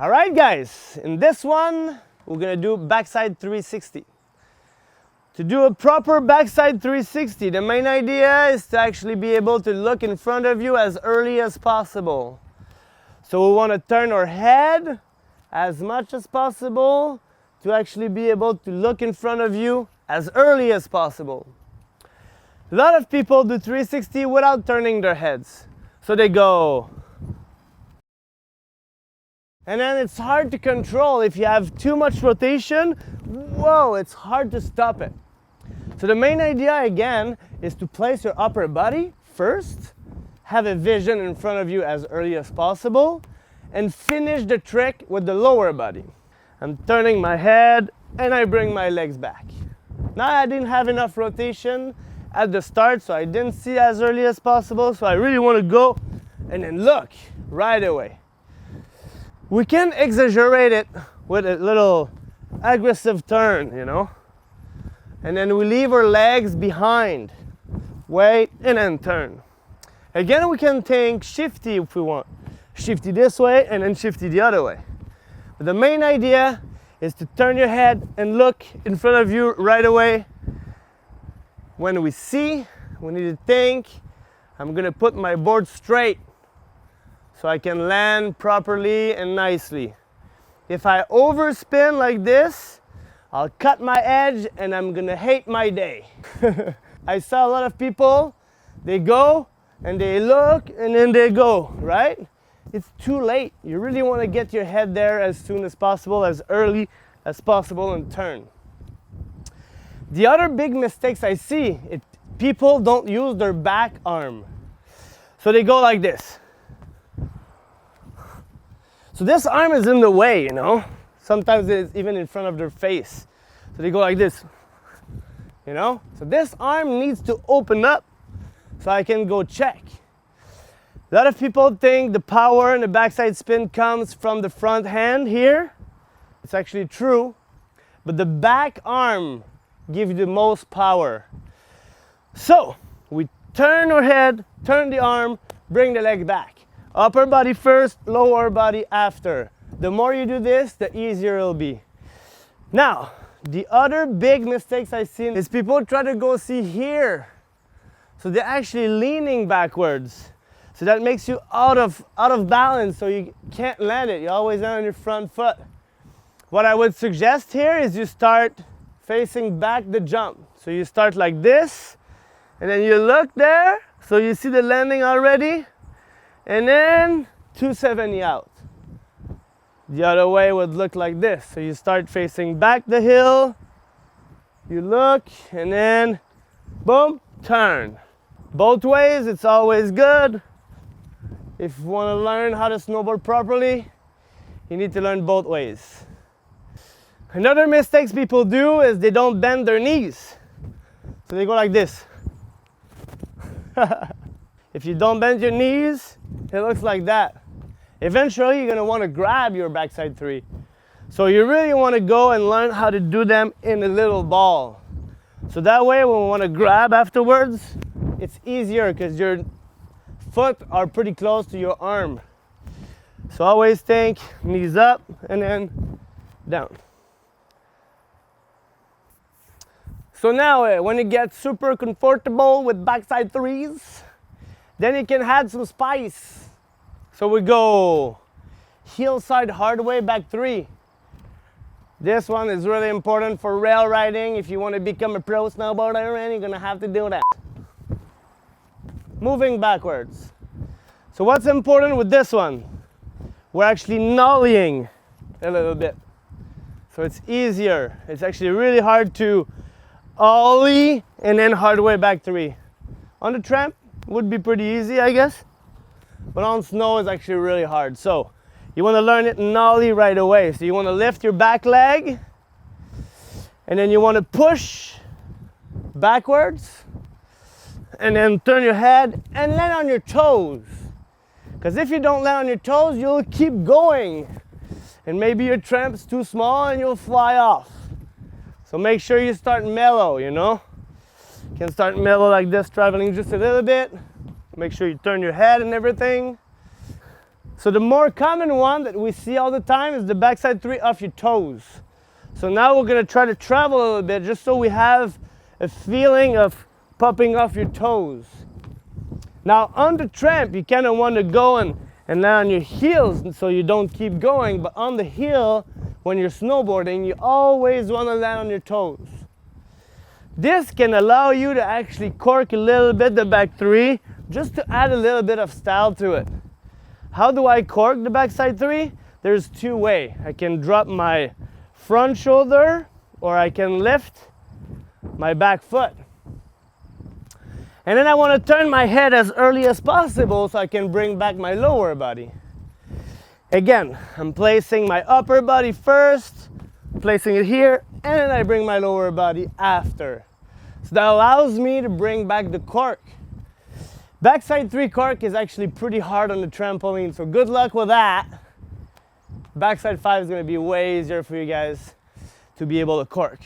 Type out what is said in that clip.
All right, guys, in this one, we're gonna do backside 360. To do a proper backside 360, the main idea is to actually be able to look in front of you as early as possible. So we wanna turn our head as much as possible to actually be able to look in front of you as early as possible. A lot of people do 360 without turning their heads. So they go. And then it's hard to control. If you have too much rotation, whoa, it's hard to stop it. So the main idea again is to place your upper body first, have a vision in front of you as early as possible, and finish the trick with the lower body. I'm turning my head and I bring my legs back. Now I didn't have enough rotation at the start, so I didn't see as early as possible, so I really want to go and then look right away. We can exaggerate it with a little aggressive turn, you know, and then we leave our legs behind, wait, and then turn. Again, we can think shifty if we want, shifty this way and then shifty the other way. But the main idea is to turn your head and look in front of you right away. When we see, we need to think, I'm gonna put my board straight so I can land properly and nicely. If I overspin like this, I'll cut my edge and I'm gonna hate my day. I saw a lot of people, they go and they look and then they go, right? It's too late. You really wanna get your head there as soon as possible, as early as possible, and turn. The other big mistakes I see, people don't use their back arm. So they go like this. So this arm is in the way, you know. Sometimes it's even in front of their face. So they go like this, you know. So this arm needs to open up so I can go check. A lot of people think the power and the backside spin comes from the front hand here. It's actually true, but the back arm gives you the most power. So we turn our head, turn the arm, bring the leg back. Upper body first, lower body after. The more you do this, the easier it'll be. Now, the other big mistakes I've seen is people try to go see here. So they're actually leaning backwards. So that makes you out of balance, so you can't land it. You always land on your front foot. What I would suggest here is you start facing back the jump. So you start like this, and then you look there, so you see the landing already, and then 270 out. The other way would look like this. So you start facing back the hill, you look, and then boom, turn. Both ways, it's always good. If you want to learn how to snowboard properly, you need to learn both ways. Another mistakes people do is they don't bend their knees. So they go like this. If you don't bend your knees, it looks like that. Eventually, you're gonna wanna grab your backside three. So you really wanna go and learn how to do them in a little ball. So that way, when we wanna grab afterwards, it's easier because your foot are pretty close to your arm. So always think knees up and then down. So now, when you get super comfortable with backside threes, then you can add some spice. So we go heel side hard way back three. This one is really important for rail riding. If you want to become a pro snowboarder, and you're gonna have to do that. Moving backwards. So what's important with this one? We're actually nollying a little bit. So it's easier. It's actually really hard to ollie and then hard way back three. On the tramp would be pretty easy, I guess, but on snow it's actually really hard. So you want to learn it nollie right away. So you want to lift your back leg and then you want to push backwards and then turn your head and land on your toes. Because if you don't land on your toes, you'll keep going and maybe your tramp's too small and you'll fly off. So make sure you start mellow, you know. You can start mellow like this, traveling just a little bit. Make sure you turn your head and everything. So the more common one that we see all the time is the backside 3 off your toes. So now we're gonna try to travel a little bit just so we have a feeling of popping off your toes. Now on the tramp, you kind of want to go and land on your heels so you don't keep going, but on the hill, when you're snowboarding, you always want to land on your toes. This can allow you to actually cork a little bit the back 3, just to add a little bit of style to it. How do I cork the backside 3? There's 2 ways. I can drop my front shoulder, or I can lift my back foot. And then I want to turn my head as early as possible so I can bring back my lower body. Again, I'm placing my upper body first, placing it here, and then I bring my lower body after. So that allows me to bring back the cork. Backside 3 cork is actually pretty hard on the trampoline, so good luck with that. Backside 5 is going to be way easier for you guys to be able to cork.